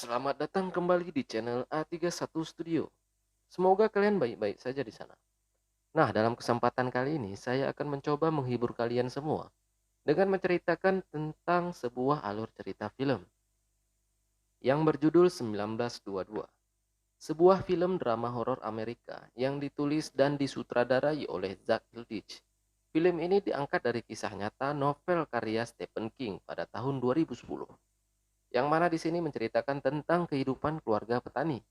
Selamat datang kembali di channel A31 Studio. Semoga kalian baik-baik saja di sana. Nah, dalam kesempatan kali ini saya akan mencoba menghibur kalian semua dengan menceritakan tentang sebuah alur cerita film yang berjudul 1922. Sebuah film drama horor Amerika yang ditulis dan disutradarai oleh Zack Hilditch. Film ini diangkat dari kisah nyata novel karya Stephen King pada tahun 2010. Yang mana di sini menceritakan tentang kehidupan keluarga petani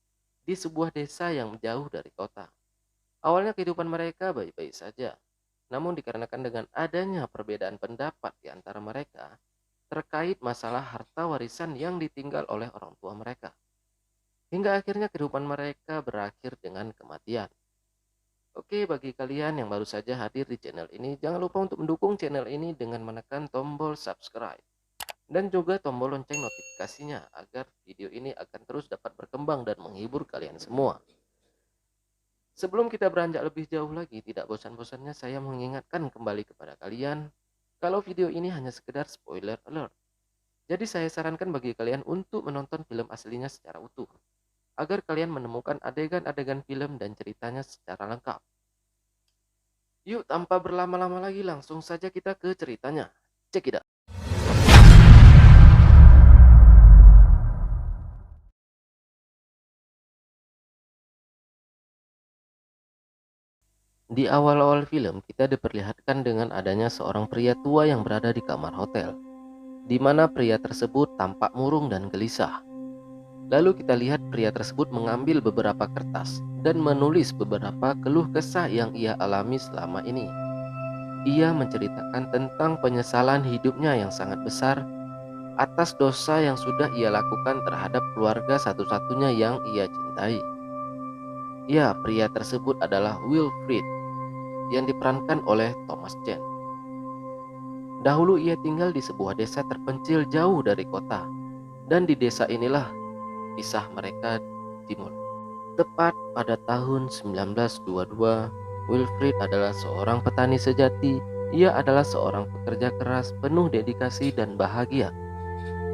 di sebuah desa yang jauh dari kota. Awalnya kehidupan mereka baik-baik saja, namun dikarenakan dengan adanya perbedaan pendapat di antara mereka terkait masalah harta warisan yang ditinggal oleh orang tua mereka. Hingga akhirnya kehidupan mereka berakhir dengan kematian. Oke, bagi kalian yang baru saja hadir di channel ini, jangan lupa untuk mendukung channel ini dengan menekan tombol subscribe dan juga tombol lonceng notifikasinya agar video ini akan terus dapat berkembang dan menghibur kalian semua. Sebelum kita beranjak lebih jauh lagi, tidak bosan-bosannya saya mengingatkan kembali kepada kalian kalau video ini hanya sekedar spoiler alert. Jadi saya sarankan bagi kalian untuk menonton film aslinya secara utuh agar kalian menemukan adegan-adegan film dan ceritanya secara lengkap. Yuk, tanpa berlama-lama lagi langsung saja kita ke ceritanya. Cek it out. Di awal-awal film, kita diperlihatkan dengan adanya seorang pria tua yang berada di kamar hotel, di mana pria tersebut tampak murung dan gelisah. Lalu kita lihat pria tersebut mengambil beberapa kertas dan menulis beberapa keluh kesah yang ia alami selama ini. Ia menceritakan tentang penyesalan hidupnya yang sangat besar atas dosa yang sudah ia lakukan terhadap keluarga satu-satunya yang ia cintai. Ya, pria tersebut adalah Wilfrid yang diperankan oleh Thomas Jane. Dahulu ia tinggal di sebuah desa terpencil jauh dari kota, dan di desa inilah kisah mereka dimulai. Tepat pada tahun 1922, Wilfrid adalah seorang petani sejati. Ia adalah seorang pekerja keras, penuh dedikasi dan bahagia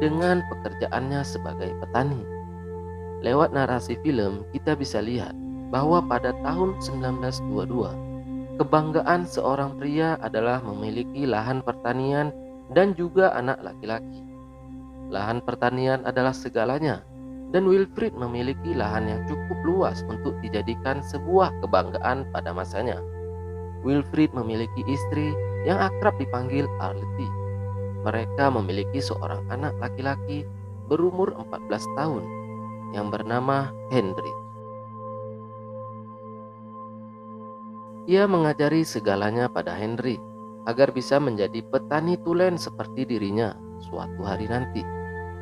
dengan pekerjaannya sebagai petani. Lewat narasi film, kita bisa lihat bahwa pada tahun 1922, kebanggaan seorang pria adalah memiliki lahan pertanian dan juga anak laki-laki. Lahan pertanian adalah segalanya, dan Wilfrid memiliki lahan yang cukup luas untuk dijadikan sebuah kebanggaan pada masanya. Wilfrid memiliki istri yang akrab dipanggil Arletty. Mereka memiliki seorang anak laki-laki berumur 14 tahun yang bernama Henry. Ia mengajari segalanya pada Henry agar bisa menjadi petani tulen seperti dirinya suatu hari nanti.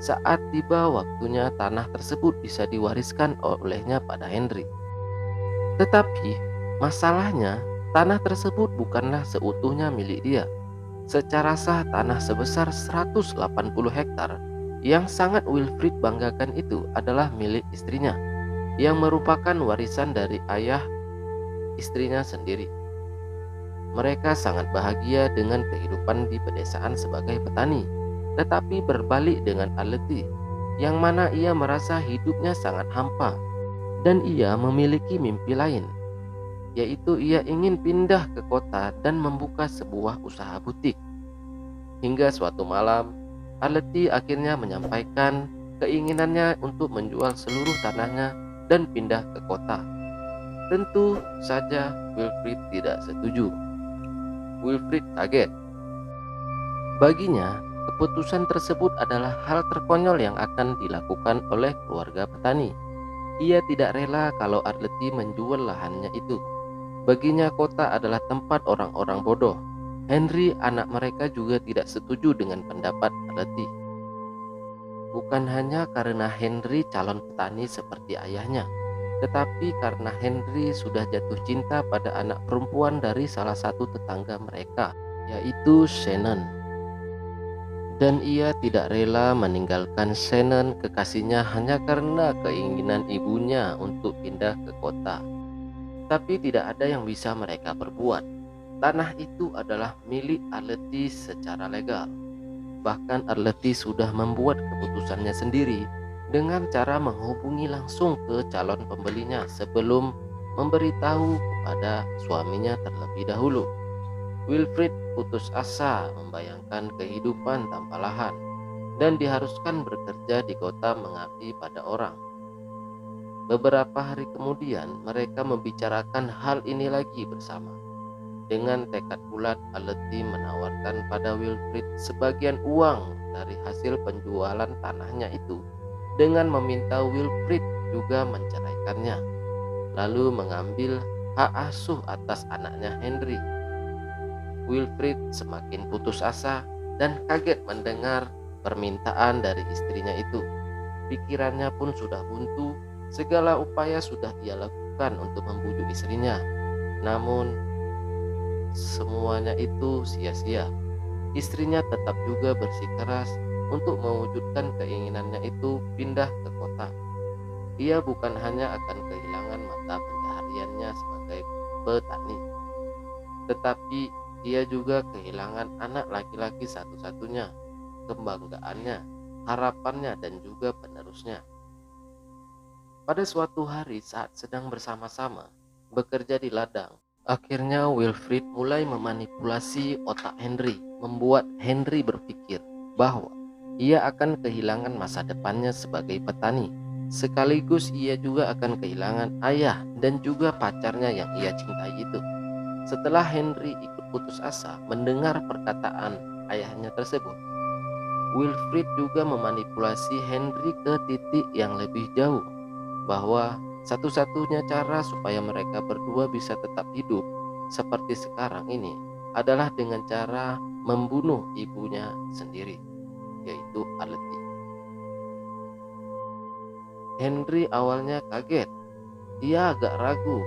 Saat tiba waktunya, tanah tersebut bisa diwariskan olehnya pada Henry. Tetapi masalahnya, tanah tersebut bukanlah seutuhnya milik dia. Secara sah, tanah sebesar 180 hektar yang sangat Wilfrid banggakan itu adalah milik istrinya, yang merupakan warisan dari ayah istrinya sendiri. Mereka sangat bahagia dengan kehidupan di pedesaan sebagai petani. Tetapi berbalik dengan Arletty, yang mana ia merasa hidupnya sangat hampa dan ia memiliki mimpi lain, yaitu ia ingin pindah ke kota dan membuka sebuah usaha butik. Hingga suatu malam, Arletty akhirnya menyampaikan keinginannya untuk menjual seluruh tanahnya dan pindah ke kota. Tentu saja Wilfrid tidak setuju. Wilfrid kaget. Baginya, keputusan tersebut adalah hal terkonyol yang akan dilakukan oleh keluarga petani. Ia tidak rela kalau Arletty menjual lahannya itu. Baginya kota adalah tempat orang-orang bodoh. Henry, anak mereka, juga tidak setuju dengan pendapat Arletty. Bukan hanya karena Henry calon petani seperti ayahnya, tetapi karena Henry sudah jatuh cinta pada anak perempuan dari salah satu tetangga mereka, yaitu Shannon. Dan ia tidak rela meninggalkan Shannon, kekasihnya, hanya karena keinginan ibunya untuk pindah ke kota. Tapi tidak ada yang bisa mereka perbuat. Tanah itu adalah milik Arletty secara legal. Bahkan Arletty sudah membuat keputusannya sendiri dengan cara menghubungi langsung ke calon pembelinya sebelum memberitahu kepada suaminya terlebih dahulu. Wilfrid putus asa membayangkan kehidupan tanpa lahan dan diharuskan bekerja di kota mengabdi pada orang. Beberapa hari kemudian mereka membicarakan hal ini lagi bersama. Dengan tekad bulat, Aleti menawarkan pada Wilfrid sebagian uang dari hasil penjualan tanahnya itu dengan meminta Wilfrid juga menceraikannya, lalu mengambil hak asuh atas anaknya Henry. Wilfrid semakin putus asa dan kaget mendengar permintaan dari istrinya itu. Pikirannya pun sudah buntu. Segala upaya sudah ia lakukan untuk membujuk istrinya, namun semuanya itu sia-sia. Istrinya tetap juga bersikeras untuk mewujudkan keinginannya itu pindah ke kota. Ia bukan hanya akan kehilangan mata pencahariannya sebagai petani, tetapi ia juga kehilangan anak laki-laki satu-satunya, kebanggaannya, harapannya, dan juga penerusnya. Pada suatu hari saat sedang bersama-sama bekerja di ladang, akhirnya Wilfrid mulai memanipulasi otak Henry, membuat Henry berpikir bahwa ia akan kehilangan masa depannya sebagai petani. Sekaligus ia juga akan kehilangan ayah dan juga pacarnya yang ia cintai itu. Setelah Henry ikut putus asa mendengar perkataan ayahnya tersebut, Wilfrid juga memanipulasi Henry ke titik yang lebih jauh, bahwa satu-satunya cara supaya mereka berdua bisa tetap hidup seperti sekarang ini adalah dengan cara membunuh ibunya sendiri, yaitu Aleti. Henry awalnya kaget. Ia agak ragu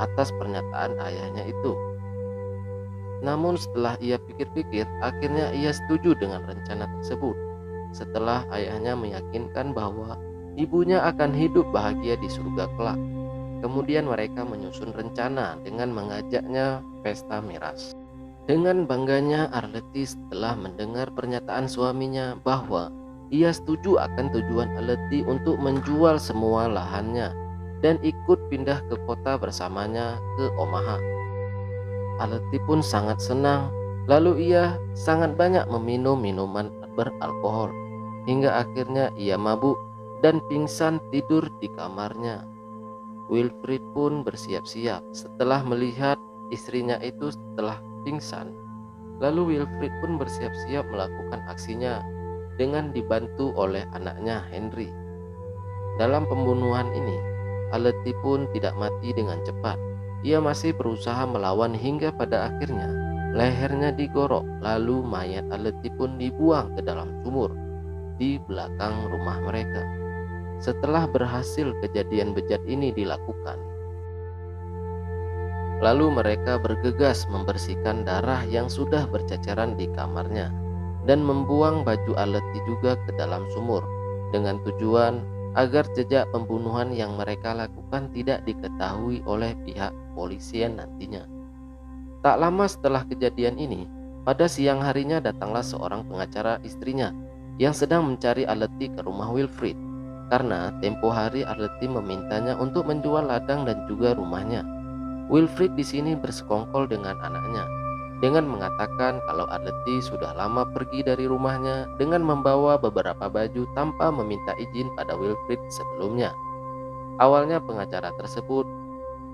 atas pernyataan ayahnya itu. Namun setelah ia pikir-pikir, akhirnya ia setuju dengan rencana tersebut. Setelah ayahnya meyakinkan bahwa ibunya akan hidup bahagia di surga kelak, kemudian mereka menyusun rencana dengan mengajaknya pesta miras. Dengan bangganya Arleti setelah mendengar pernyataan suaminya bahwa ia setuju akan tujuan Aleti untuk menjual semua lahannya dan ikut pindah ke kota bersamanya ke Omaha. Aleti pun sangat senang, lalu ia sangat banyak meminum minuman beralkohol hingga akhirnya ia mabuk dan pingsan tidur di kamarnya. Wilfrid pun bersiap-siap setelah melihat istrinya itu setelah pingsan. Lalu Wilfrid pun bersiap-siap melakukan aksinya dengan dibantu oleh anaknya Henry. Dalam pembunuhan ini, Aleti pun tidak mati dengan cepat. Ia masih berusaha melawan hingga pada akhirnya lehernya digorok, lalu mayat Aleti pun dibuang ke dalam sumur di belakang rumah mereka. Setelah berhasil kejadian bejat ini dilakukan, lalu mereka bergegas membersihkan darah yang sudah berceceran di kamarnya dan membuang baju Aleti juga ke dalam sumur dengan tujuan agar jejak pembunuhan yang mereka lakukan tidak diketahui oleh pihak polisian nantinya. Tak lama setelah kejadian ini, pada siang harinya datanglah seorang pengacara istrinya yang sedang mencari Aleti ke rumah Wilfrid. Karena tempo hari Aleti memintanya untuk menjual ladang dan juga rumahnya. Wilfrid di sini bersekongkol dengan anaknya dengan mengatakan kalau Aleti sudah lama pergi dari rumahnya dengan membawa beberapa baju tanpa meminta izin pada Wilfrid sebelumnya. Awalnya pengacara tersebut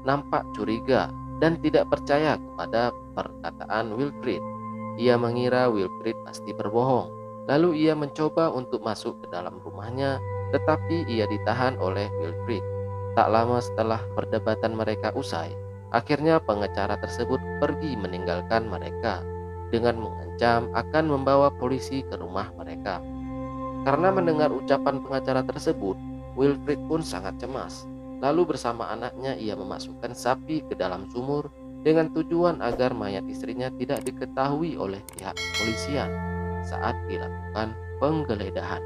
nampak curiga dan tidak percaya kepada perkataan Wilfrid. Ia mengira Wilfrid pasti berbohong. Lalu ia mencoba untuk masuk ke dalam rumahnya, tetapi ia ditahan oleh Wilfrid. Tak lama setelah perdebatan mereka usai, akhirnya pengacara tersebut pergi meninggalkan mereka dengan mengancam akan membawa polisi ke rumah mereka. Karena mendengar ucapan pengacara tersebut, Wilfrid pun sangat cemas. Lalu bersama anaknya ia memasukkan sapi ke dalam sumur dengan tujuan agar mayat istrinya tidak diketahui oleh pihak kepolisian saat dilakukan penggeledahan,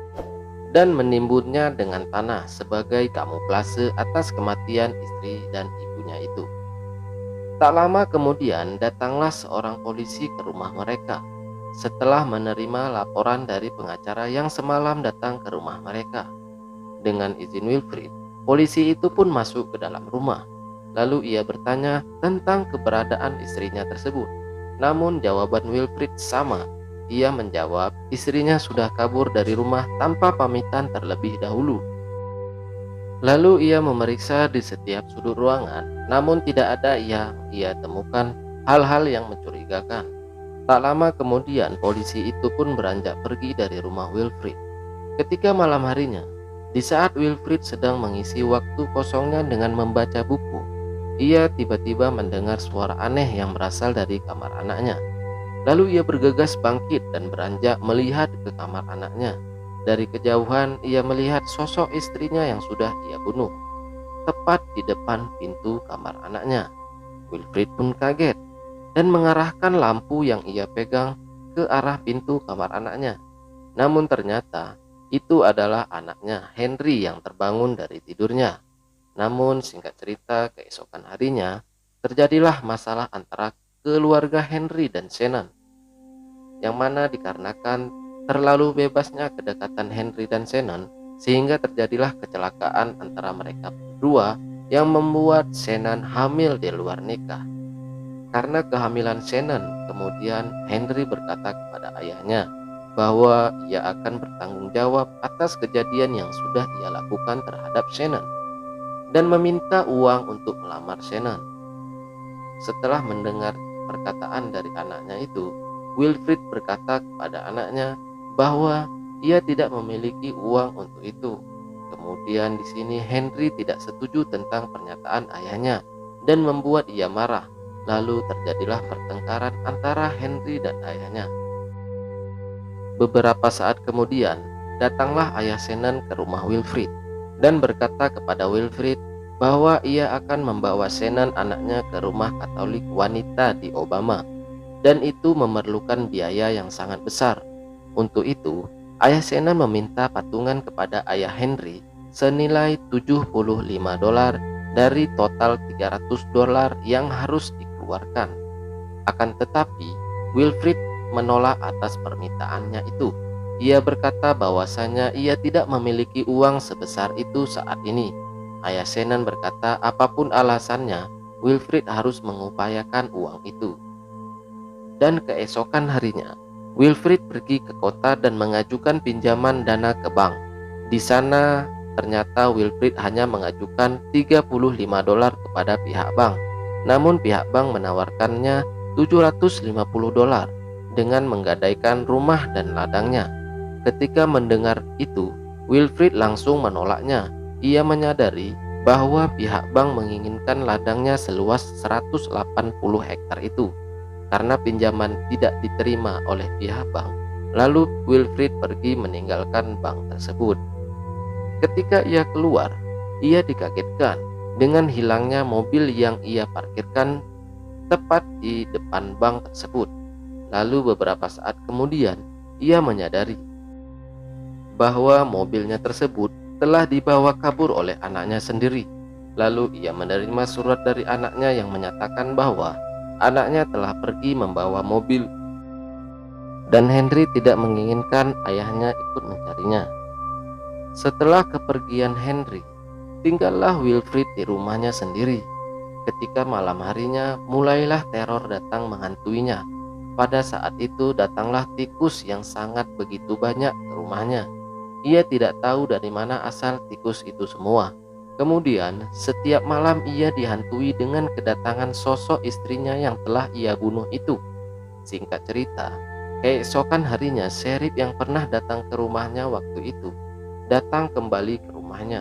dan menimbunnya dengan tanah sebagai kamuflase atas kematian istri dan ibunya itu. Tak lama kemudian datanglah seorang polisi ke rumah mereka setelah menerima laporan dari pengacara yang semalam datang ke rumah mereka. Dengan izin Wilfrid, polisi itu pun masuk ke dalam rumah. Lalu ia bertanya tentang keberadaan istrinya tersebut. Namun jawaban Wilfrid sama. Ia menjawab istrinya sudah kabur dari rumah tanpa pamitan terlebih dahulu. Lalu ia memeriksa di setiap sudut ruangan, namun tidak ada yang ia temukan hal-hal yang mencurigakan. Tak lama kemudian polisi itu pun beranjak pergi dari rumah Wilfrid. Ketika malam harinya, di saat Wilfrid sedang mengisi waktu kosongnya dengan membaca buku, ia tiba-tiba mendengar suara aneh yang berasal dari kamar anaknya. Lalu ia bergegas bangkit dan beranjak melihat ke kamar anaknya. Dari kejauhan ia melihat sosok istrinya yang sudah ia bunuh, tepat di depan pintu kamar anaknya. Wilfrid pun kaget dan mengarahkan lampu yang ia pegang ke arah pintu kamar anaknya. Namun ternyata itu adalah anaknya Henry yang terbangun dari tidurnya. Namun singkat cerita, keesokan harinya terjadilah masalah antara keluarga Henry dan Shannon, yang mana dikarenakan terlalu bebasnya kedekatan Henry dan Shannon, sehingga terjadilah kecelakaan antara mereka berdua yang membuat Shannon hamil di luar nikah. Karena kehamilan Shannon, kemudian Henry berkata kepada ayahnya bahwa ia akan bertanggung jawab atas kejadian yang sudah ia lakukan terhadap Shannon dan meminta uang untuk melamar Shannon. Setelah mendengar perkataan dari anaknya itu, Wilfrid berkata kepada anaknya bahwa ia tidak memiliki uang untuk itu. Kemudian di sini Henry tidak setuju tentang pernyataan ayahnya dan membuat ia marah. Lalu terjadilah pertengkaran antara Henry dan ayahnya. Beberapa saat kemudian, datanglah ayah Shannon ke rumah Wilfrid dan berkata kepada Wilfrid bahwa ia akan membawa Shannon anaknya ke rumah Katolik wanita di Obama, dan itu memerlukan biaya yang sangat besar. Untuk itu, ayah Shannon meminta patungan kepada ayah Henry senilai $75 dari total $300 yang harus dikeluarkan. Akan tetapi, Wilfrid menolak atas permintaannya itu. Ia berkata bahwasanya ia tidak memiliki uang sebesar itu saat ini. Ayah Shannon berkata apapun alasannya, Wilfrid harus mengupayakan uang itu. Dan keesokan harinya, Wilfrid pergi ke kota dan mengajukan pinjaman dana ke bank. Di sana ternyata Wilfrid hanya mengajukan $35 kepada pihak bank. Namun pihak bank menawarkannya $750 dengan menggadaikan rumah dan ladangnya. Ketika mendengar itu, Wilfrid langsung menolaknya. Ia menyadari bahwa pihak bank menginginkan ladangnya seluas 180 hektar itu. Karena pinjaman tidak diterima oleh pihak bank, lalu Wilfrid pergi meninggalkan bank tersebut. Ketika ia keluar, ia dikagetkan dengan hilangnya mobil yang ia parkirkan tepat di depan bank tersebut. Lalu beberapa saat kemudian, ia menyadari bahwa mobilnya tersebut telah dibawa kabur oleh anaknya sendiri. Lalu ia menerima surat dari anaknya yang menyatakan bahwa anaknya telah pergi membawa mobil dan Henry tidak menginginkan ayahnya ikut mencarinya. Setelah kepergian Henry, tinggallah Wilfrid di rumahnya sendiri. Ketika malam harinya, mulailah teror datang menghantuinya. Pada saat itu datanglah tikus yang sangat begitu banyak ke rumahnya. Ia tidak tahu dari mana asal tikus itu semua. Kemudian setiap malam ia dihantui dengan kedatangan sosok istrinya yang telah ia bunuh itu. Singkat cerita, keesokan harinya sheriff yang pernah datang ke rumahnya waktu itu datang kembali ke rumahnya.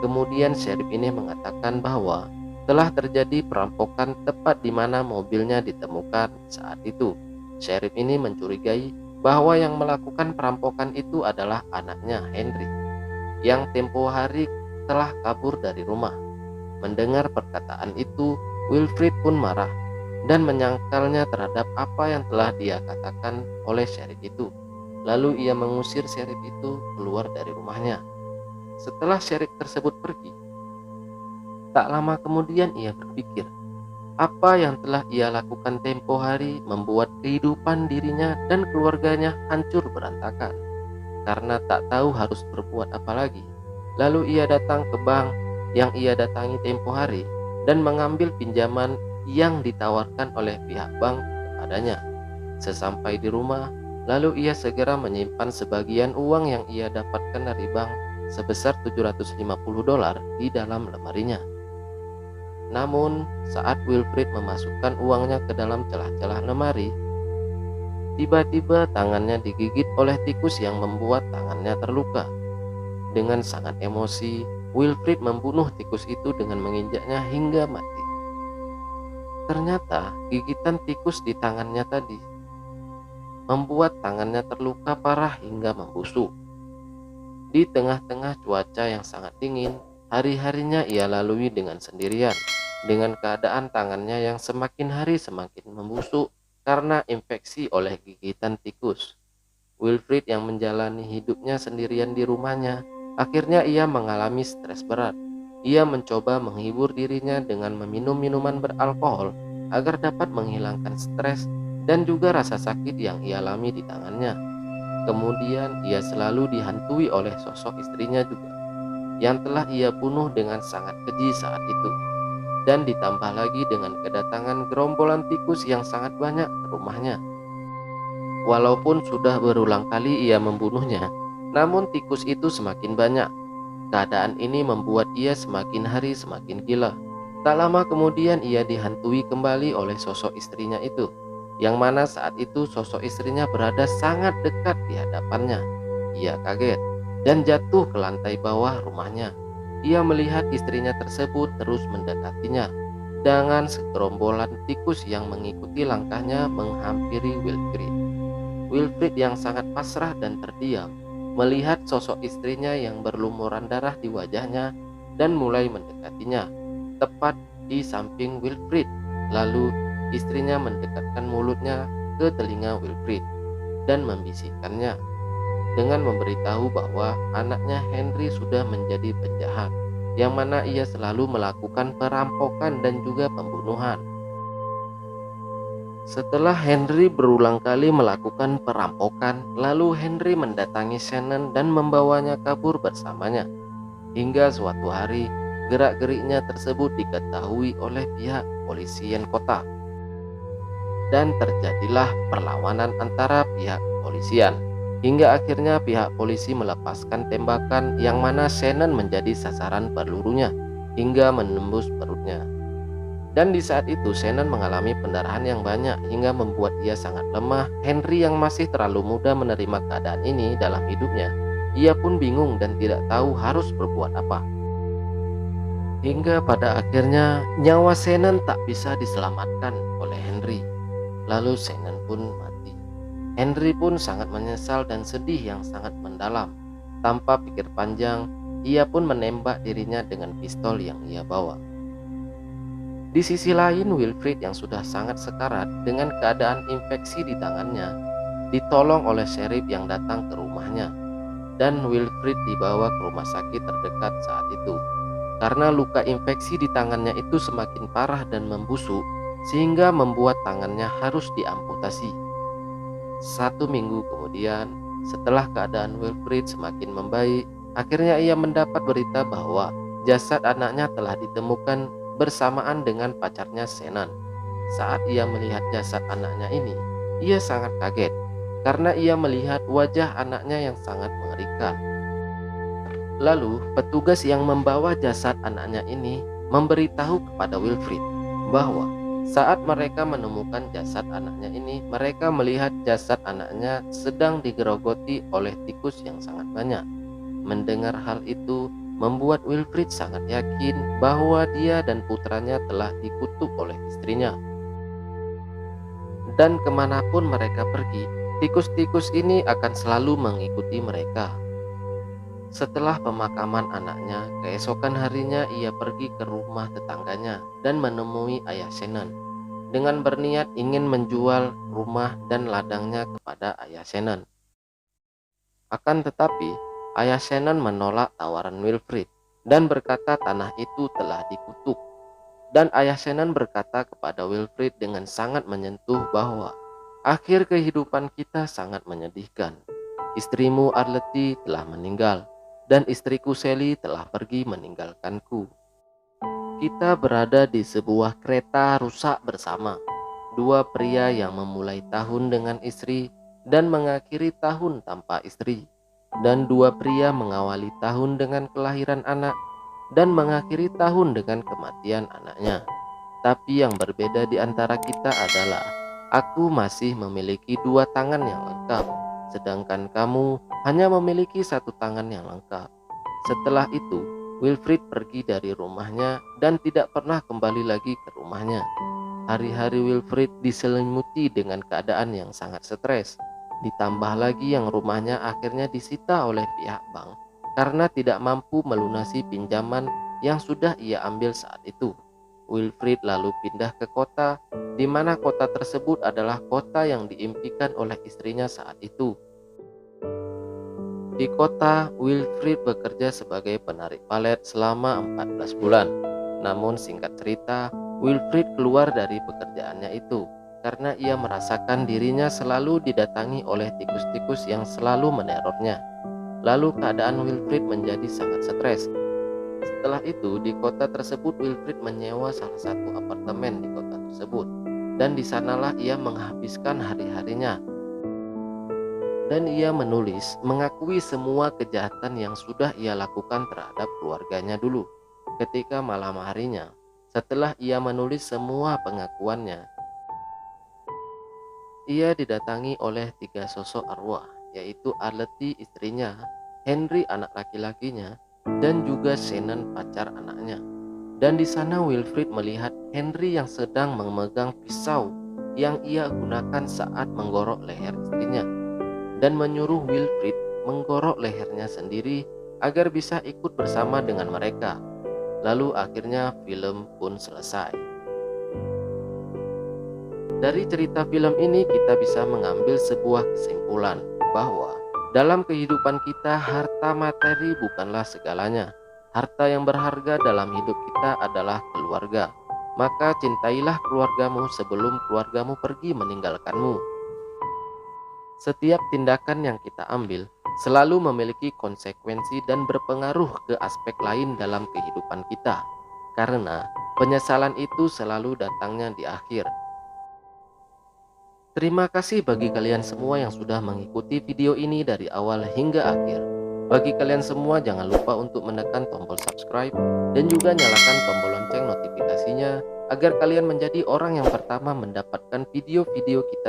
Kemudian sheriff ini mengatakan bahwa telah terjadi perampokan tepat di mana mobilnya ditemukan saat itu. Sheriff ini mencurigai bahwa yang melakukan perampokan itu adalah anaknya Henry, yang tempo hari telah kabur dari rumah. Mendengar perkataan itu, Wilfrid pun marah dan menyangkalnya terhadap apa yang telah dia katakan oleh sheriff itu. Lalu ia mengusir sheriff itu keluar dari rumahnya. Setelah sheriff tersebut pergi, tak lama kemudian ia berpikir, apa yang telah ia lakukan tempo hari membuat kehidupan dirinya dan keluarganya hancur berantakan. Karena tak tahu harus berbuat apa lagi, Lalu ia datang ke bank yang ia datangi tempo hari dan mengambil pinjaman yang ditawarkan oleh pihak bank kepadanya. Sesampai di rumah, lalu ia segera menyimpan sebagian uang yang ia dapatkan dari bank sebesar $750 di dalam lemarinya. Namun, saat Wilfrid memasukkan uangnya ke dalam celah-celah lemari, tiba-tiba tangannya digigit oleh tikus yang membuat tangannya terluka. Dengan sangat emosi, Wilfrid membunuh tikus itu dengan menginjaknya hingga mati. Ternyata gigitan tikus di tangannya tadi membuat tangannya terluka parah hingga membusuk. Di tengah-tengah cuaca yang sangat dingin, hari-harinya ia lalui dengan sendirian, dengan keadaan tangannya yang semakin hari semakin membusuk karena infeksi oleh gigitan tikus. Wilfrid yang menjalani hidupnya sendirian di rumahnya, akhirnya ia mengalami stres berat. Ia mencoba menghibur dirinya dengan meminum minuman beralkohol agar dapat menghilangkan stres dan juga rasa sakit yang ia alami di tangannya. Kemudian ia selalu dihantui oleh sosok istrinya juga, yang telah ia bunuh dengan sangat keji saat itu. Dan ditambah lagi dengan kedatangan gerombolan tikus yang sangat banyak ke rumahnya. Walaupun sudah berulang kali ia membunuhnya, namun tikus itu semakin banyak. Keadaan ini membuat ia semakin hari semakin gila. Tak lama kemudian ia dihantui kembali oleh sosok istrinya itu, yang mana saat itu sosok istrinya berada sangat dekat di hadapannya. Ia kaget dan jatuh ke lantai bawah rumahnya. Ia melihat istrinya tersebut terus mendekatinya dengan segerombolan tikus yang mengikuti langkahnya menghampiri Wilfrid. Wilfrid yang sangat pasrah dan terdiam melihat sosok istrinya yang berlumuran darah di wajahnya dan mulai mendekatinya tepat di samping Wilfrid. Lalu istrinya mendekatkan mulutnya ke telinga Wilfrid dan membisikkannya dengan memberitahu bahwa anaknya Henry sudah menjadi penjahat, yang mana ia selalu melakukan perampokan dan juga pembunuhan. Setelah Henry berulang kali melakukan perampokan, lalu Henry mendatangi Shannon dan membawanya kabur bersamanya. Hingga suatu hari, gerak-geriknya tersebut diketahui oleh pihak kepolisian kota. Dan terjadilah perlawanan antara pihak kepolisian. Hingga akhirnya pihak polisi melepaskan tembakan yang mana Shannon menjadi sasaran pelurunya hingga menembus perutnya. Dan di saat itu Shannon mengalami pendarahan yang banyak hingga membuat ia sangat lemah. Henry yang masih terlalu muda menerima keadaan ini dalam hidupnya. Ia pun bingung dan tidak tahu harus berbuat apa. Hingga pada akhirnya nyawa Shannon tak bisa diselamatkan oleh Henry. Lalu Shannon pun mati. Henry pun sangat menyesal dan sedih yang sangat mendalam. Tanpa pikir panjang, ia pun menembak dirinya dengan pistol yang ia bawa. Di sisi lain, Wilfrid yang sudah sangat sekarat dengan keadaan infeksi di tangannya ditolong oleh sheriff yang datang ke rumahnya, dan Wilfrid dibawa ke rumah sakit terdekat saat itu. Karena luka infeksi di tangannya itu semakin parah dan membusuk, sehingga membuat tangannya harus diamputasi. 1 minggu kemudian, setelah keadaan Wilfrid semakin membaik, akhirnya ia mendapat berita bahwa jasad anaknya telah ditemukan bersamaan dengan pacarnya Shannon. Saat ia melihat jasad anaknya ini, ia sangat kaget karena ia melihat wajah anaknya yang sangat mengerikan. Lalu petugas yang membawa jasad anaknya ini memberitahu kepada Wilfrid bahwa saat mereka menemukan jasad anaknya ini, mereka melihat jasad anaknya sedang digerogoti oleh tikus yang sangat banyak. Mendengar hal itu membuat Wilfrid sangat yakin bahwa dia dan putranya telah dikutuk oleh istrinya. Dan kemanapun mereka pergi, tikus-tikus ini akan selalu mengikuti mereka. Setelah pemakaman anaknya, keesokan harinya ia pergi ke rumah tetangganya dan menemui ayah Shannon dengan berniat ingin menjual rumah dan ladangnya kepada ayah Shannon. Akan tetapi, ayah Shannon menolak tawaran Wilfrid dan berkata tanah itu telah dikutuk. Dan ayah Shannon berkata kepada Wilfrid dengan sangat menyentuh bahwa akhir kehidupan kita sangat menyedihkan. Istrimu Arletty telah meninggal dan istriku Sally telah pergi meninggalkanku. Kita berada di sebuah kereta rusak bersama, dua pria yang memulai tahun dengan istri dan mengakhiri tahun tanpa istri, dan dua pria mengawali tahun dengan kelahiran anak dan mengakhiri tahun dengan kematian anaknya. Tapi yang berbeda di antara kita adalah aku masih memiliki dua tangan yang lengkap, sedangkan kamu hanya memiliki satu tangan yang lengkap. Setelah itu, Wilfrid pergi dari rumahnya dan tidak pernah kembali lagi ke rumahnya. Hari-hari Wilfrid diselimuti dengan keadaan yang sangat stres. Ditambah lagi yang rumahnya akhirnya disita oleh pihak bank karena tidak mampu melunasi pinjaman yang sudah ia ambil saat itu. Wilfrid lalu pindah ke kota, di mana kota tersebut adalah kota yang diimpikan oleh istrinya saat itu. Di kota, Wilfrid bekerja sebagai penarik palet selama 14 bulan. Namun singkat cerita, Wilfrid keluar dari pekerjaannya itu karena ia merasakan dirinya selalu didatangi oleh tikus-tikus yang selalu menerornya. Lalu keadaan Wilfrid menjadi sangat stres. Setelah itu, di kota tersebut Wilfrid menyewa salah satu apartemen di kota tersebut, dan di sanalah ia menghabiskan hari-harinya. Dan ia menulis mengakui semua kejahatan yang sudah ia lakukan terhadap keluarganya dulu. Ketika malam harinya, setelah ia menulis semua pengakuannya, ia didatangi oleh tiga sosok arwah, yaitu Arletty istrinya, Henry anak laki-lakinya, dan juga Shannon pacar anaknya. Dan di sana Wilfrid melihat Henry yang sedang memegang pisau yang ia gunakan saat menggorok leher istrinya, dan menyuruh Wilfrid menggorok lehernya sendiri agar bisa ikut bersama dengan mereka. Lalu akhirnya film pun selesai. Dari cerita film ini kita bisa mengambil sebuah kesimpulan bahwa dalam kehidupan kita harta materi bukanlah segalanya. Harta yang berharga dalam hidup kita adalah keluarga. Maka cintailah keluargamu sebelum keluargamu pergi meninggalkanmu. Setiap tindakan yang kita ambil selalu memiliki konsekuensi dan berpengaruh ke aspek lain dalam kehidupan kita. Karena penyesalan itu selalu datangnya di akhir. Terima kasih bagi kalian semua yang sudah mengikuti video ini dari awal hingga akhir. Bagi kalian semua jangan lupa untuk menekan tombol subscribe dan juga nyalakan tombol lonceng notifikasinya agar kalian menjadi orang yang pertama mendapatkan video-video kita